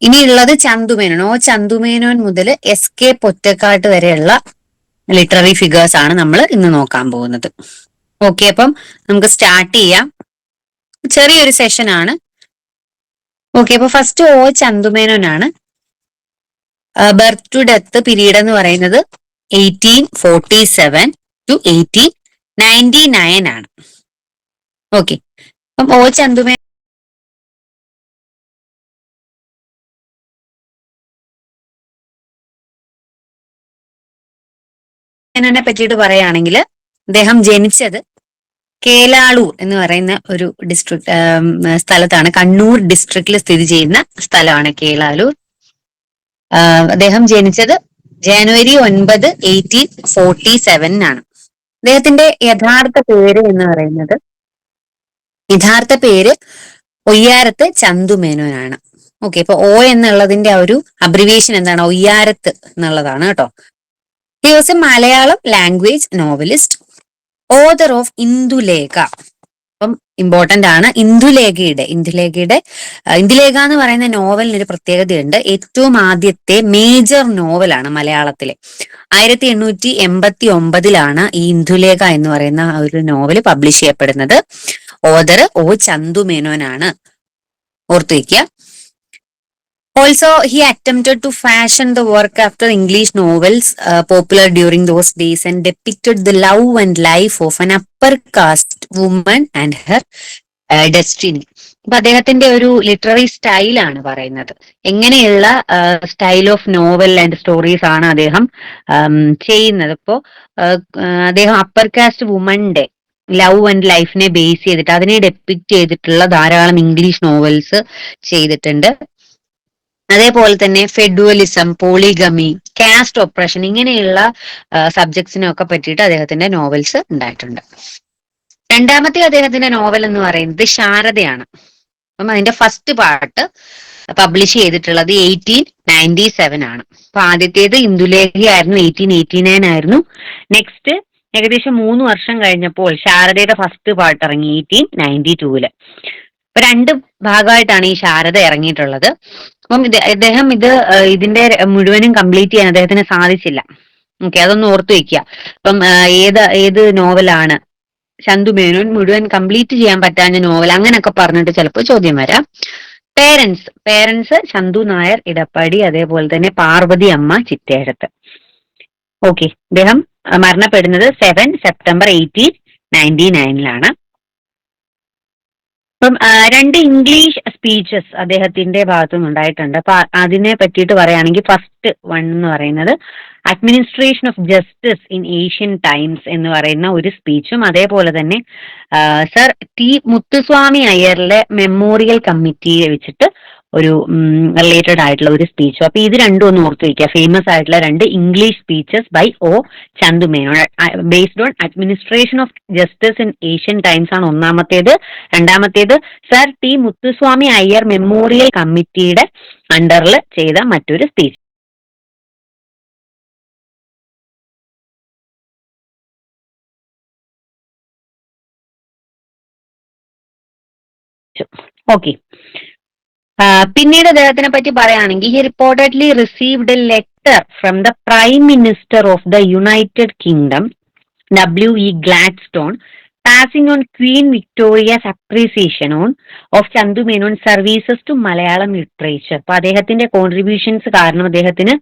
ഇനിയുള്ളത് ചന്തുമേനോൻ. ഓ ചന്തുമേനോൻ മുതൽ S K Pottekkatt വരെയുള്ള ലിറ്റററി ഫിഗേഴ്സ് ആണ് നമ്മൾ ഇന്ന് നോക്കാൻ പോകുന്നത്. ഓക്കെ, അപ്പം നമുക്ക് സ്റ്റാർട്ട് ചെയ്യാം. ചെറിയൊരു സെഷൻ ആണ്. ഓക്കെ, അപ്പൊ ഫസ്റ്റ് ഓ ചന്തുമേനോൻ ആണ്. ബർത്ത് ടു ഡെത്ത് പീരീഡ് എന്ന് പറയുന്നത് 1847 to 1899 ആണ്. ഓക്കെ, അപ്പം ഓ ചന്തുമേനോൻ നെ പറ്റിയിട്ട് പറയുകയാണെങ്കിൽ അദ്ദേഹം ജനിച്ചത് കേലാളൂർ എന്ന് പറയുന്ന ഒരു സ്ഥലത്താണ്. കണ്ണൂർ ഡിസ്ട്രിക്റ്റിൽ സ്ഥിതി ചെയ്യുന്ന സ്ഥലമാണ് കേലാലൂർ. അദ്ദേഹം ജനിച്ചത് ജനുവരി 9, 1847 ആണ്. അദ്ദേഹത്തിന്റെ യഥാർത്ഥ പേര് ഒയ്യാരത്ത് ചന്തുമേനോനാണ്. ഓക്കെ, ഇപ്പൊ ഓ എന്നുള്ളതിന്റെ ആ ഒരു അബ്രിവിയേഷൻ എന്താണ്? ഒയ്യാരത്ത് എന്നുള്ളതാണ് കേട്ടോ. He was A Malayalam language novelist, author of Indulekha. അപ്പം ഇമ്പോർട്ടന്റ് ആണ് ഇന്ദുലേഖ എന്ന് പറയുന്ന നോവലിന് ഒരു പ്രത്യേകതയുണ്ട്. ഏറ്റവും ആദ്യത്തെ മേജർ നോവലാണ് മലയാളത്തിലെ. 1889 ഈ ഇന്ദുലേഖ എന്ന് പറയുന്ന ഒരു നോവൽ പബ്ലിഷ് ചെയ്യപ്പെടുന്നത്. ഓതർ ഓ ചന്തുമേനോനാണ്, ഓർത്തു വയ്ക്കുക. Also, he attempted to fashion the work after English novels popular during those days and depicted the love and life of an upper caste woman and her destiny. അപ്പൊ അദ്ദേഹത്തിന്റെ ഒരു literary സ്റ്റൈലാണ് പറയുന്നത്. എങ്ങനെയുള്ള style of novel and stories ആണ് അദ്ദേഹം ചെയ്യുന്നത്. ഇപ്പോ അദ്ദേഹം അപ്പർ കാസ്റ്റ് വുമന്റെ ലവ് ആൻഡ് ലൈഫിനെ ബേസ് ചെയ്തിട്ട് അതിനെ ഡെപ്പിക്ട് ചെയ്തിട്ടുള്ള ധാരാളം ഇംഗ്ലീഷ് നോവൽസ് ചെയ്തിട്ടുണ്ട്. അതേപോലെ തന്നെ ഫെഡുവലിസം, പോളിഗമി, കാസ്റ്റ് ഓപ്പറേഷൻ ഇങ്ങനെയുള്ള സബ്ജക്ട്സിനൊക്കെ പറ്റിയിട്ട് അദ്ദേഹത്തിന്റെ നോവൽസ് ഉണ്ടായിട്ടുണ്ട്. രണ്ടാമത്തെ അദ്ദേഹത്തിന്റെ നോവൽ എന്ന് പറയുന്നത് ശാരദയാണ്. അപ്പം അതിന്റെ ഫസ്റ്റ് പാർട്ട് പബ്ലിഷ് ചെയ്തിട്ടുള്ളത് 1897 ആണ്. അപ്പൊ ആദ്യത്തേത് ഇന്ദുലേഖയായിരുന്നു, 1889 ആയിരുന്നു. നെക്സ്റ്റ് ഏകദേശം 3 വർഷം കഴിഞ്ഞപ്പോൾ ശാരദയുടെ ഫസ്റ്റ് പാർട്ട് ഇറങ്ങി 1892. ഇപ്പൊ 2 ഭാഗമായിട്ടാണ് ഈ ശാരദ ഇറങ്ങിയിട്ടുള്ളത്. അപ്പം അദ്ദേഹം ഇതിന്റെ മുഴുവനും കംപ്ലീറ്റ് ചെയ്യാൻ അദ്ദേഹത്തിന് സാധിച്ചില്ല. ഓക്കെ, അതൊന്ന് ഓർത്തു വെക്കുക. അപ്പം ഏത് നോവലാണ് ചന്തുമേനോൻ മുഴുവൻ കംപ്ലീറ്റ് ചെയ്യാൻ പറ്റാഞ്ഞ നോവൽ, അങ്ങനെയൊക്കെ പറഞ്ഞിട്ട് ചിലപ്പോൾ ചോദ്യം വരാം. പേരൻസ് ചന്തു നായർ ഇടപ്പടി, അതേപോലെ തന്നെ പാർവതി അമ്മ ചിറ്റേഴത്ത്. ഓക്കെ, അദ്ദേഹം മരണപ്പെടുന്നത് 7 സെപ്റ്റംബർ 1899 അപ്പം 2 ഇംഗ്ലീഷ് സ്പീച്ചസ് അദ്ദേഹത്തിന്റെ ഭാഗത്തും ഉണ്ടായിട്ടുണ്ട്. അപ്പൊ അതിനെ പറ്റിയിട്ട് പറയുകയാണെങ്കിൽ ഫസ്റ്റ് വൺ എന്ന് പറയുന്നത് administration of justice in Asian times എന്ന് പറയുന്ന ഒരു സ്പീച്ചും, അതേപോലെ തന്നെ സർ ടി മുത്തുസ്വാമി അയ്യറിലെ മെമ്മോറിയൽ കമ്മിറ്റിയെ വെച്ചിട്ട് ഒരു റിലേറ്റഡ് ആയിട്ടുള്ള ഒരു സ്പീച്ചും. അപ്പൊ ഇത് രണ്ടും ഒന്ന് ഓർത്തു വയ്ക്കുക. ഫേമസ് ആയിട്ടുള്ള 2 English speeches by O Chandu Menon. Based on administration of justice in Asian times ആണ് ഒന്നാമത്തേത്. രണ്ടാമത്തേത് sir T Muthuswamy Iyer memorial കമ്മിറ്റിയുടെ അണ്ടറിൽ ചെയ്ത മറ്റൊരു സ്പീച്ച്. ഓക്കെ, പിന്നീട് അദ്ദേഹത്തിനെ പറ്റി പറയുകയാണെങ്കിൽ he reportedly received A letter from the prime minister of the United kingdom W.E. Gladstone passing on Queen Victoria's appreciation of Chandumenon's services to Malayalam literature. അപ്പൊ അദ്ദേഹത്തിന്റെ കോൺട്രിബ്യൂഷൻസ് കാരണം അദ്ദേഹത്തിന്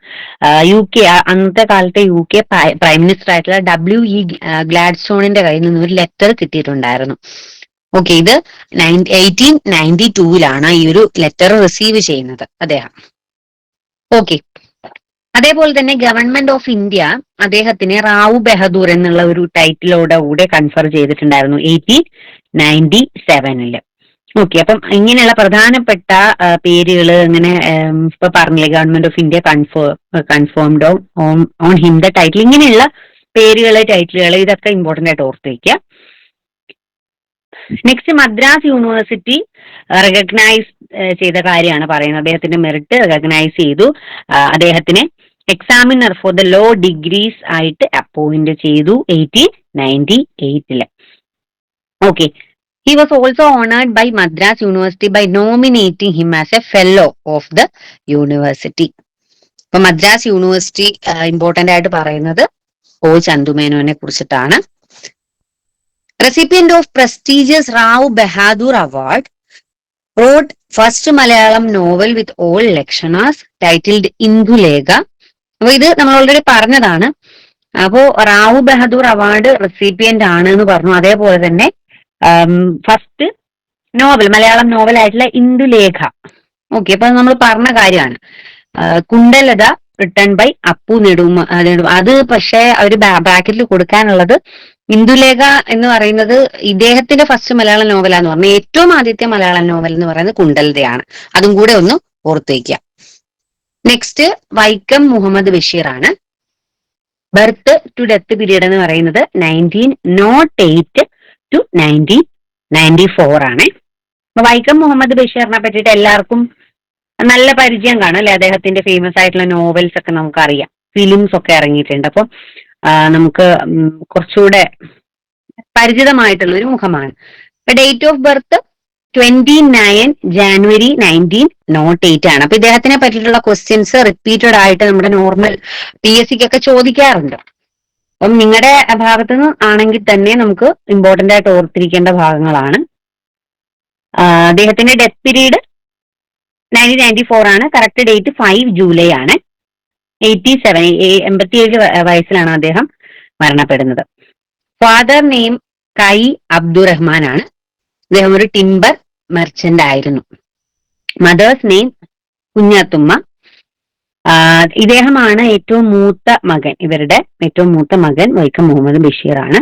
UK അന്നത്തെ കാലത്തെ UK പ്രൈം മിനിസ്റ്റർ ആയിട്ടുള്ള W.E. ഗ്ലാഡ്സ്റ്റോണിന്റെ കയ്യിൽ നിന്ന് ഒരു ലെറ്റർ കിട്ടിയിട്ടുണ്ടായിരുന്നു. ഓക്കെ, ഇത് 1892 ഈ ഒരു ലെറ്റർ റിസീവ് ചെയ്യുന്നത് അദ്ദേഹം. ഓക്കെ, അതേപോലെ തന്നെ ഗവൺമെന്റ് ഓഫ് ഇന്ത്യ അദ്ദേഹത്തിന് റാവു ബഹദൂർ എന്നുള്ള ഒരു ടൈറ്റിലോടെ കൺഫർ ചെയ്തിട്ടുണ്ടായിരുന്നു 1897. ഓക്കെ, അപ്പം ഇങ്ങനെയുള്ള പ്രധാനപ്പെട്ട പേരുകൾ ഇങ്ങനെ ഇപ്പൊ പറഞ്ഞില്ലേ, government of India confirmed on him the title, ഇങ്ങനെയുള്ള ടൈറ്റിലുകൾ ഇതൊക്കെ ഇമ്പോർട്ടന്റ് ആയിട്ട് ഓർത്ത് വയ്ക്കുക. നെക്സ്റ്റ് മദ്രാസ് യൂണിവേഴ്സിറ്റി റെക്കഗ്നൈസ് ചെയ്ത കാര്യമാണ് പറയുന്നത്. അദ്ദേഹത്തിന്റെ മെറിറ്റ് റെക്കഗ്നൈസ് ചെയ്തു. അദ്ദേഹത്തിനെ examiner for the law degrees ആയിട്ട് അപ്പോയിന്റ് ചെയ്തു 1898. Okay, He was also honored by Madras University by nominating him as a fellow of the university. അപ്പൊ മദ്രാസ് യൂണിവേഴ്സിറ്റി ഇമ്പോർട്ടന്റ് ആയിട്ട് പറയുന്നത് ഒ ചന്തുമേനോനെ കുറിച്ചിട്ടാണ്. Recipient of prestigious Rao Bahadur award wrote first Malayalam novel with all Lakshanas titled Indulekha. അപ്പൊ ഇത് നമ്മൾ already പറഞ്ഞതാണ്. അപ്പോ Rao Bahadur award recipient ആണ് എന്ന് പറഞ്ഞു. അതേപോലെ തന്നെ ഫസ്റ്റ് നോവൽ, മലയാളം നോവൽ ആയിട്ടുള്ള ഇന്ദുലേഖ. ഓക്കെ, അപ്പൊ നമ്മൾ പറഞ്ഞ കാര്യമാണ്. കുണ്ടലത റിട്ടൺ ബൈ അപ്പു നെടുമ. അത് പക്ഷേ അവര് ബ്രാക്കറ്റിൽ കൊടുക്കാനുള്ളത് ഇന്ദുലേഖ എന്ന് പറയുന്നത് ഇദ്ദേഹത്തിന്റെ ഫസ്റ്റ് മലയാളം നോവലാന്ന് പറഞ്ഞു. ഏറ്റവും ആദ്യത്തെ മലയാളം നോവൽ എന്ന് പറയുന്നത് കുണ്ടലതയാണ്. അതും കൂടെ ഒന്ന് ഓർത്തു വയ്ക്കുക. നെക്സ്റ്റ് വൈക്കം മുഹമ്മദ് ബഷീർ ആണ്. ബർത്ത് ടു ഡെത്ത് പീരീഡ് എന്ന് പറയുന്നത് 1908 to 1994 ആണ്. അപ്പൊ വൈക്കം മുഹമ്മദ് ബഷീറിനെ പറ്റിയിട്ട് എല്ലാവർക്കും നല്ല പരിചയം കാണും അല്ലെ. അദ്ദേഹത്തിന്റെ ഫേമസ് ആയിട്ടുള്ള നോവൽസ് ഒക്കെ നമുക്കറിയാം, ഫിലിംസ് ഒക്കെ ഇറങ്ങിയിട്ടുണ്ട്. അപ്പൊ നമുക്ക് കുറച്ചുകൂടെ പരിചിതമായിട്ടുള്ള ഒരു മുഖമാണ്. ഡേറ്റ് ഓഫ് ബർത്ത് 29 January 1908 ആണ്. അപ്പൊ ഇദ്ദേഹത്തിനെ പറ്റിയിട്ടുള്ള ക്വസ്റ്റ്യൻസ് റിപ്പീറ്റഡ് ആയിട്ട് നമ്മുടെ നോർമൽ PSC ക്കൊക്കെ ചോദിക്കാറുണ്ട്. അപ്പം നിങ്ങളുടെ ഭാഗത്ത് നിന്ന് ആണെങ്കിൽ തന്നെ നമുക്ക് ഇമ്പോർട്ടന്റ് ആയിട്ട് ഓർത്തിരിക്കേണ്ട ഭാഗങ്ങളാണ്. അദ്ദേഹത്തിന്റെ ഡെത്ത് പീരീഡ് 1994 ആണ്. കറക്റ്റ് ഡേറ്റ് 5 ജൂലൈ ആണ്. 87 വയസ്സിലാണ് അദ്ദേഹം മരണപ്പെടുന്നത്. ഫാദർ നെയിം കൈ അബ്ദുറഹ്മാൻ ആണ്. അദ്ദേഹം ഒരു ടിംബർ മെർച്ചന്റ് ആയിരുന്നു. Mother's name Kunjathumma. ഇദ്ദേഹമാണ് ഏറ്റവും മൂത്ത മകൻ. ഇവരുടെ ഏറ്റവും മൂത്ത മകൻ വൈക്കം മുഹമ്മദ് ബഷീർ ആണ്.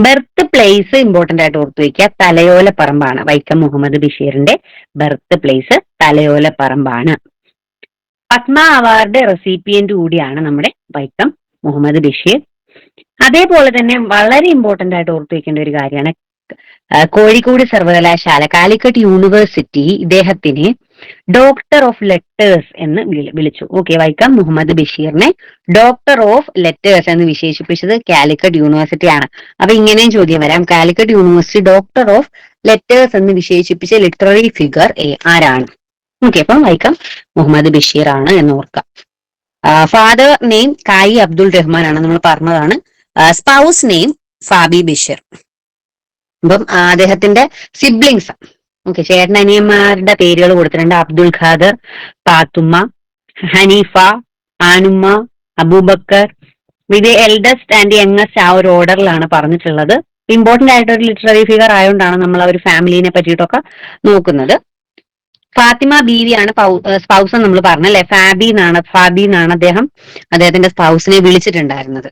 ബർത്ത് പ്ലേസ് ഇമ്പോർട്ടന്റ് ആയിട്ട് ഓർത്തു വയ്ക്കുക, തലയോലപ്പറമ്പാണ്. വൈക്കം മുഹമ്മദ് ബഷീറിന്റെ ബർത്ത് പ്ലേസ് തലയോലപ്പറമ്പാണ്. പത്മ അവാർഡ് റെസിപ്പിയന്റ് കൂടിയാണ് നമ്മുടെ വൈക്കം മുഹമ്മദ് ബഷീർ. അതേപോലെ തന്നെ വളരെ ഇമ്പോർട്ടന്റ് ആയിട്ട് ഓർത്തു വയ്ക്കേണ്ട ഒരു കാര്യമാണ് കോഴിക്കോട് സർവകലാശാല, കാലിക്കറ്റ് യൂണിവേഴ്സിറ്റി ഇദ്ദേഹത്തിനെ ഡോക്ടർ ഓഫ് ലെറ്റേഴ്സ് എന്ന് വിളിച്ചു. ഓക്കെ, വൈക്കം മുഹമ്മദ് ബഷീറിനെ ഡോക്ടർ ഓഫ് ലെറ്റേഴ്സ് എന്ന് വിശേഷിപ്പിച്ചത് കാലിക്കറ്റ് യൂണിവേഴ്സിറ്റി ആണ്. അപ്പൊ ഇങ്ങനെയും ചോദ്യം വരാം, Calicut university doctor of letters എന്ന് വിശേഷിപ്പിച്ച ലിറ്റററി ഫിഗർ ആരാണ്? ഓക്കെ, അപ്പം വൈക്കം മുഹമ്മദ് ബഷീർ ആണ് എന്ന് ഓർക്കാം. ഫാദർ നെയിം കായി അബ്ദുൾ റഹ്മാൻ ആണ്, നമ്മൾ പറഞ്ഞതാണ്. Spouse name Fabi Basheer. അപ്പം അദ്ദേഹത്തിന്റെ സിബ്ലിങ്സ്, ഓക്കെ, ചേട്ടനനിയന്മാരുടെ പേരുകൾ കൊടുത്തിട്ടുണ്ട്. അബ്ദുൽ ഖാദർ, പാത്തുമ്മ, ഹനീഫ, ആനുമ്മ, അബൂബക്കർ. ഇത് എൽഡസ്റ്റ് ആൻഡ് യങ്ങസ്റ്റ് ആ ഒരു ഓർഡറിലാണ് പറഞ്ഞിട്ടുള്ളത്. ഇമ്പോർട്ടന്റ് ആയിട്ട് ഒരു ലിറ്റററി ഫിഗർ ആയതുകൊണ്ടാണ് നമ്മൾ ആ ഒരു ഫാമിലിനെ പറ്റിയിട്ടൊക്കെ നോക്കുന്നത്. ഫാത്തിമ ബീവിയാണ് സ്പൗസ് നമ്മൾ പറഞ്ഞല്ലേ. ഫാബി എന്നാണ് അദ്ദേഹത്തിന്റെ സ്പൗസിനെ വിളിച്ചിട്ടുണ്ടായിരുന്നത്.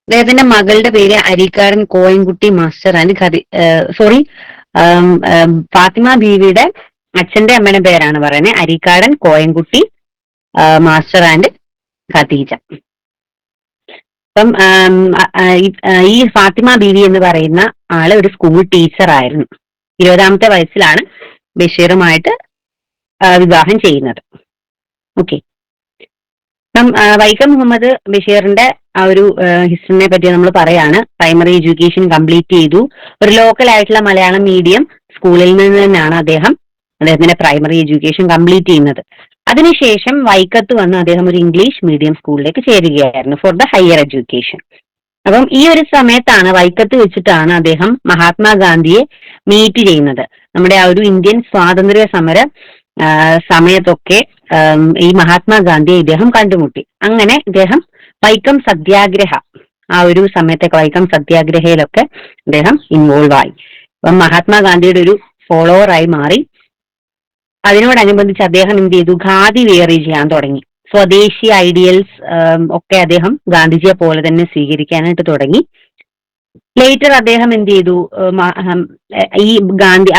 അദ്ദേഹത്തിന്റെ മകളുടെ പേര് അരീക്കാടൻ കോയൻകുട്ടി മാസ്റ്റർ ആൻഡ് ഫാത്തിമ ബീവിയുടെ അച്ഛന്റെ അമ്മയുടെ പേരാണ് പറയുന്നത്, അരീക്കാടൻ കോയൻകുട്ടി മാസ്റ്റർ ആൻഡ് ഖദീജ. അപ്പം ഈ ഫാത്തിമ ബീവി എന്ന് പറയുന്ന ആള് ഒരു സ്കൂൾ ടീച്ചർ ആയിരുന്നു. 20ാമത്തെ വയസ്സിലാണ് ബഷീറുമായിട്ട് വിവാഹം ചെയ്യുന്നത്. ഓക്കെ, അപ്പം വൈക്കം മുഹമ്മദ് ബഷീറിന്റെ ആ ഒരു ഹിസ്റ്ററിനെ പറ്റി നമ്മൾ പറയാണ്. പ്രൈമറി എഡ്യൂക്കേഷൻ കംപ്ലീറ്റ് ചെയ്തു. ഒരു ലോക്കൽ ആയിട്ടുള്ള മലയാളം മീഡിയം സ്കൂളിൽ നിന്ന് തന്നെയാണ് അദ്ദേഹത്തിന്റെ പ്രൈമറി എഡ്യൂക്കേഷൻ കംപ്ലീറ്റ് ചെയ്യുന്നത്. അതിനുശേഷം വൈക്കത്ത് വന്ന് അദ്ദേഹം ഒരു ഇംഗ്ലീഷ് മീഡിയം സ്കൂളിലേക്ക് ചേരുകയായിരുന്നു ഫോർ ദ ഹയർ എഡ്യൂക്കേഷൻ. അപ്പം ഈ ഒരു സമയത്താണ്, വൈക്കത്ത് വെച്ചിട്ടാണ് അദ്ദേഹം മഹാത്മാഗാന്ധിയെ മീറ്റ് ചെയ്യുന്നത്. നമ്മുടെ ആ ഒരു ഇന്ത്യൻ സ്വാതന്ത്ര്യ സമര സമയത്തൊക്കെ ഈ മഹാത്മാഗാന്ധിയെ ഇദ്ദേഹം കണ്ടുമുട്ടി. അങ്ങനെ ഇദ്ദേഹം വൈക്കം സത്യാഗ്രഹ, ആ ഒരു സമയത്തൊക്കെ വൈക്കം സത്യാഗ്രഹയിലൊക്കെ അദ്ദേഹം ഇൻവോൾവ് ആയി. അപ്പം മഹാത്മാഗാന്ധിയുടെ ഒരു ഫോളോവർ ആയി മാറി. അതിനോടനുബന്ധിച്ച് അദ്ദേഹം എന്ത് ചെയ്തു, ഖാദി വെയർ ചെയ്യാൻ തുടങ്ങി. സ്വദേശി ഐഡിയൽസ് ഒക്കെ അദ്ദേഹം ഗാന്ധിജിയെ പോലെ തന്നെ സ്വീകരിക്കാനായിട്ട് തുടങ്ങി. ലേറ്റർ അദ്ദേഹം എന്ത് ചെയ്തു, ഈ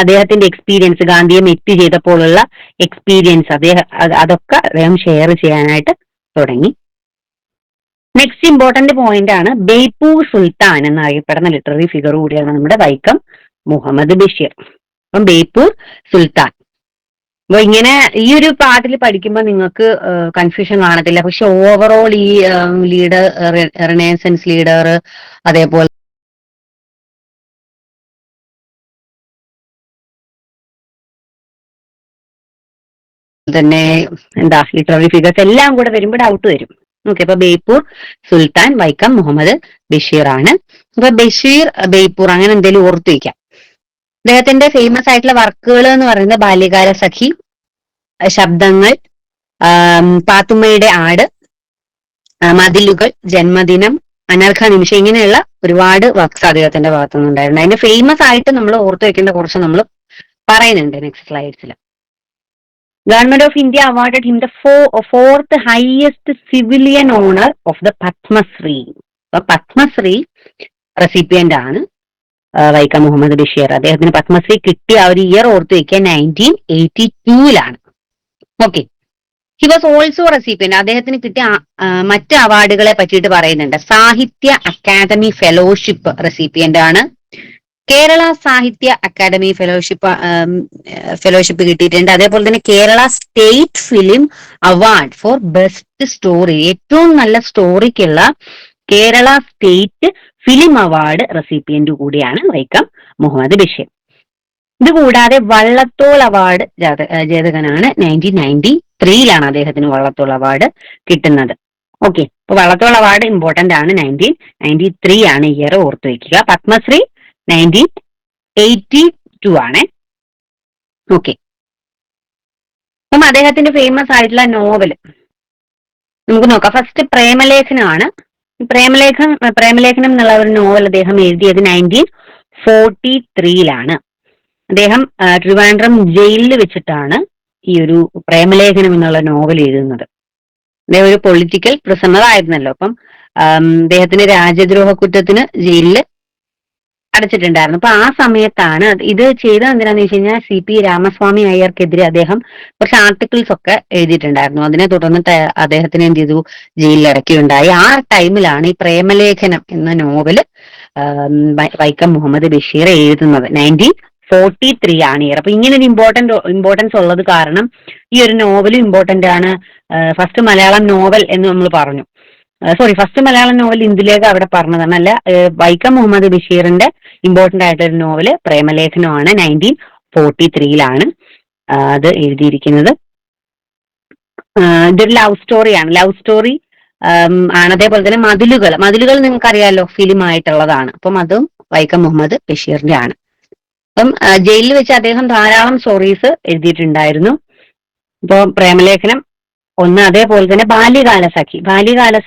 അദ്ദേഹത്തിന്റെ എക്സ്പീരിയൻസ്, ഗാന്ധിയെ മെറ്റ് ചെയ്തപ്പോഴുള്ള എക്സ്പീരിയൻസ് അതൊക്കെ അദ്ദേഹം ഷെയർ ചെയ്യാനായിട്ട് തുടങ്ങി. നെക്സ്റ്റ് ഇമ്പോർട്ടന്റ് പോയിന്റ് ആണ് ബേപ്പൂർ സുൽത്താൻ എന്നറിയപ്പെടുന്ന ലിറ്റററി ഫിഗർ കൂടിയാണ് നമ്മുടെ വൈക്കം മുഹമ്മദ് ബഷീർ. അപ്പം ബേപ്പൂർ സുൽത്താൻ. അപ്പൊ ഇങ്ങനെ ഈ ഒരു പാർട്ടിൽ പഠിക്കുമ്പോൾ നിങ്ങൾക്ക് കൺഫ്യൂഷൻ കാണത്തില്ല. പക്ഷെ ഓവറോൾ ഈ ലീഡർ, റിനൈസൻസ് ലീഡർ, അതേപോലെ തന്നെ എന്താ ലിറ്റററി ഫിഗേഴ്സ് എല്ലാം കൂടെ വരുമ്പോൾ ഡൗട്ട് വരും. ഓക്കെ, അപ്പൊ ബേപ്പൂർ സുൽത്താൻ വൈക്കം മുഹമ്മദ് ബഷീർ ആണ്. അപ്പൊ ബഷീർ ബേപ്പൂർ അങ്ങനെ എന്തെങ്കിലും ഓർത്തു വയ്ക്കാം. അദ്ദേഹത്തിന്റെ ഫേമസ് ആയിട്ടുള്ള വർക്കുകൾ എന്ന് പറയുന്നത് ബാല്യകാല സഖി, ശബ്ദങ്ങൾ, പാത്തുമ്മയുടെ ആട്, മതിലുകൾ, ജന്മദിനം, അനർഘ നിമിഷം, ഇങ്ങനെയുള്ള ഒരുപാട് വർക്ക്സ് അദ്ദേഹത്തിന്റെ ഭാഗത്തുനിന്ന് ഉണ്ടായിരുന്നു. അതിന്റെ ഫേമസ് ആയിട്ട് നമ്മൾ ഓർത്തു വെക്കേണ്ട കുറച്ച് നമ്മൾ പറയുന്നുണ്ട് next സ്ലൈഡ്സിൽ. Government of India awarded him the fourth highest civilian honor of the Padmasri. അപ്പൊ പത്മശ്രീ റെസിപ്പിയന്റ് ആണ് വൈക്കം മുഹമ്മദ് ബഷീർ. അദ്ദേഹത്തിന് പത്മശ്രീ കിട്ടിയ ആ ഒരു ഇയർ ഓർത്ത് വയ്ക്കുക 1982-ലാണ്. Okay, he was also recipient. അദ്ദേഹത്തിന് കിട്ടിയ മറ്റ് അവാർഡുകളെ പറ്റിയിട്ട് പറയുന്നുണ്ട്. സാഹിത്യ അക്കാദമി ഫെലോഷിപ്പ് റെസിപ്പിയന്റ് ആണ്. കേരള സാഹിത്യ അക്കാദമി ഫെലോഷിപ്പ് കിട്ടിയിട്ടുണ്ട്. അതേപോലെ തന്നെ Kerala state film award for best story, ഏറ്റവും നല്ല സ്റ്റോറിക്കുള്ള Kerala state film award recipient കൂടിയാണ് വൈക്കം മുഹമ്മദ് ബഷീർ. ഇതുകൂടാതെ വള്ളത്തോൾ അവാർഡ് ജേതകനാണ്. 1993-ലാണ് അദ്ദേഹത്തിന് വള്ളത്തോൾ അവാർഡ് കിട്ടുന്നത്. ഓക്കെ, അപ്പൊ വള്ളത്തോൾ അവാർഡ് ഇമ്പോർട്ടന്റ് ആണ്. 1993 ആണ് ഇയർ ഓർത്തു വയ്ക്കുക. പത്മശ്രീ 1982 ആണ്. ഓക്കെ, അപ്പം അദ്ദേഹത്തിന്റെ ഫേമസ് ആയിട്ടുള്ള നോവൽ നമുക്ക് നോക്കാം. ഫസ്റ്റ് പ്രേമലേഖനമാണ്. പ്രേമലേഖനം എന്നുള്ള ഒരു നോവൽ അദ്ദേഹം എഴുതിയത് 1943-ലാണ്. അദ്ദേഹം ട്രിവാൻഡ്രം ജയിലിൽ വെച്ചിട്ടാണ് ഈ ഒരു പ്രേമലേഖനം എന്നുള്ള നോവൽ എഴുതുന്നത്. അദ്ദേഹം ഒരു പൊളിറ്റിക്കൽ പ്രിസണർ ആയിരുന്നല്ലോ. അപ്പം അദ്ദേഹത്തിന് രാജ്യദ്രോഹ കുറ്റത്തിന് ജയിലിൽ അടച്ചിട്ടുണ്ടായിരുന്നു. അപ്പൊ ആ സമയത്താണ് ഇത് ചെയ്തത്. എന്തിനാന്ന് വെച്ച് കഴിഞ്ഞാൽ CP രാമസ്വാമി അയ്യർക്കെതിരെ അദ്ദേഹം കുറച്ച് ആർട്ടിക്കിൾസ് ഒക്കെ എഴുതിയിട്ടുണ്ടായിരുന്നു. അതിനെ തുടർന്നിട്ട് അദ്ദേഹത്തിന് എന്ത് ചെയ്തു, ജയിലിലടക്കുകയുണ്ടായി. ആ ടൈമിലാണ് ഈ പ്രേമലേഖനം എന്ന നോവല് വൈക്കം മുഹമ്മദ് ബഷീർ എഴുതുന്നത്. 1943 ആണ് ഇയർ. അപ്പൊ ഇങ്ങനെ ഒരു ഇമ്പോർട്ടൻസ് ഉള്ളത് കാരണം ഈ ഒരു നോവലും ഇമ്പോർട്ടന്റ് ആണ്. ഫസ്റ്റ് മലയാളം നോവൽ എന്ന് നമ്മൾ പറഞ്ഞു. ഫസ്റ്റ് മലയാളം നോവൽ ഇന്ദുലേഖ അവിടെ പറഞ്ഞതാണ്. അല്ല, വൈക്കം മുഹമ്മദ് ബഷീറിന്റെ ഇമ്പോർട്ടന്റ് ആയിട്ടൊരു നോവല് പ്രേമലേഖനമാണ്. 1943-ലാണ് അത് എഴുതിയിരിക്കുന്നത്. ഇതൊരു ലവ് സ്റ്റോറിയാണ്. ലവ് സ്റ്റോറി ആണ്. അതേപോലെ തന്നെ മതിലുകൾ നിങ്ങൾക്ക് അറിയാലോ, ഫിലിം ആയിട്ടുള്ളതാണ്. അപ്പം അതും വൈക്കം മുഹമ്മദ് ബഷീറിന്റെ ആണ്. അപ്പം ജയിലിൽ വെച്ച് അദ്ദേഹം ധാരാളം സ്റ്റോറീസ് എഴുതിയിട്ടുണ്ടായിരുന്നു. ഇപ്പൊ പ്രേമലേഖനം ഒന്ന്, അതേപോലെ തന്നെ ബാല്യകാല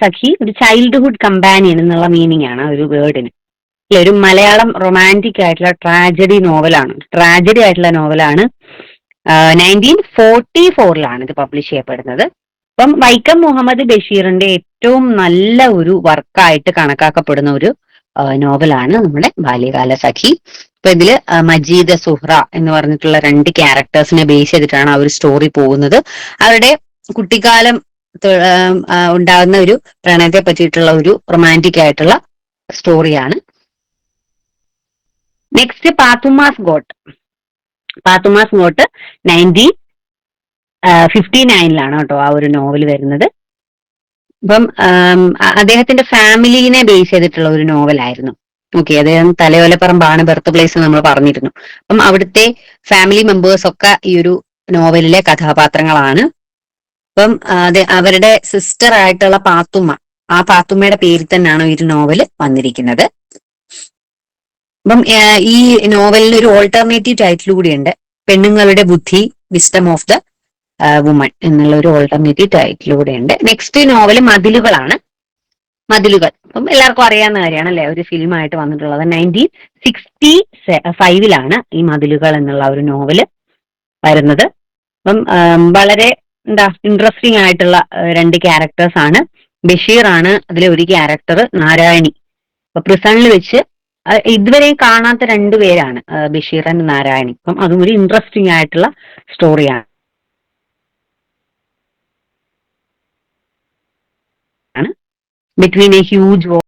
സഖി ഒരു ചൈൽഡ്ഹുഡ് കമ്പാനിയൻ എന്നുള്ള മീനിങ് ആണ് ഒരു വേർഡിന്. ഒരു മലയാളം റൊമാൻറ്റിക് ആയിട്ടുള്ള ട്രാജഡി ആയിട്ടുള്ള നോവലാണ്. 1944-ലാണ് ഇത് പബ്ലിഷ് ചെയ്യപ്പെടുന്നത്. അപ്പം വൈക്കം മുഹമ്മദ് ബഷീറിന്റെ ഏറ്റവും നല്ല ഒരു വർക്കായിട്ട് കണക്കാക്കപ്പെടുന്ന ഒരു നോവലാണ് നമ്മുടെ ബാല്യകാല സഖി. അപ്പൊ ഇതില് മജീദ്, സുഹ്റ എന്ന് പറഞ്ഞിട്ടുള്ള 2 ക്യാരക്ടേഴ്സിനെ ബേസ് ചെയ്തിട്ടാണ് ആ ഒരു സ്റ്റോറി പോകുന്നത്. അവരുടെ കുട്ടിക്കാലം ഉണ്ടാകുന്ന ഒരു പ്രണയത്തെ പറ്റിയിട്ടുള്ള ഒരു റൊമാൻറ്റിക് ആയിട്ടുള്ള സ്റ്റോറിയാണ്. നെക്സ്റ്റ് പാത്തുമ്മാസ് ഗോട്ട് 1959-ലാണ് കേട്ടോ ആ ഒരു നോവൽ വരുന്നത്. അപ്പം അദ്ദേഹത്തിന്റെ ഫാമിലിനെ ബേസ് ചെയ്തിട്ടുള്ള ഒരു നോവലായിരുന്നു. ഓക്കെ, അദ്ദേഹം തലയോലപ്പറമ്പാണ് ബർത്ത് പ്ലേസ് നമ്മൾ പറഞ്ഞിരുന്നു. അപ്പം അവിടുത്തെ ഫാമിലി മെമ്പേഴ്സ് ഒക്കെ ഈ ഒരു നോവലിലെ കഥാപാത്രങ്ങളാണ്. അപ്പം അവരുടെ സിസ്റ്റർ ആയിട്ടുള്ള പാത്തുമ്മ, ആ പാത്തുമ്മയുടെ പേരിൽ തന്നെയാണ് ഈ ഒരു നോവല് വന്നിരിക്കുന്നത്. അപ്പം ഈ നോവലിന് ഒരു ഓൾട്ടർനേറ്റീവ് ടൈറ്റിൽ കൂടിയുണ്ട്. പെണ്ണുങ്ങളുടെ ബുദ്ധി, വിസ്ഡം ഓഫ് ദ വുമൺ എന്നുള്ള ഒരു ഓൾട്ടർനേറ്റീവ് ടൈറ്റിൽ കൂടെയുണ്ട്. നെക്സ്റ്റ് നോവല് മതിലുകളാണ്. അപ്പം എല്ലാവർക്കും അറിയാവുന്ന കാര്യമാണ് അല്ലെ, ഒരു ഫിലിം ആയിട്ട് വന്നിട്ടുള്ളത്. 1965-ലാണ് ഈ മതിലുകൾ എന്നുള്ള ഒരു നോവല് വരുന്നത്. അപ്പം വളരെ ഇൻട്രസ്റ്റിംഗ് ആയിട്ടുള്ള 2 ക്യാരക്ടേഴ്സ് ആണ്. ബഷീർ ആണ് അതിലെ ഒരു ക്യാരക്ടർ, നാരായണി. അപ്പൊ പ്രിസണിൽ വെച്ച് ഇതുവരെയും കാണാത്ത 2 പേരാണ് ബഷീർ ആൻഡ് നാരായണി. അപ്പം അതും ഒരു ഇൻട്രസ്റ്റിംഗ് ആയിട്ടുള്ള സ്റ്റോറിയാണ്. Between A huge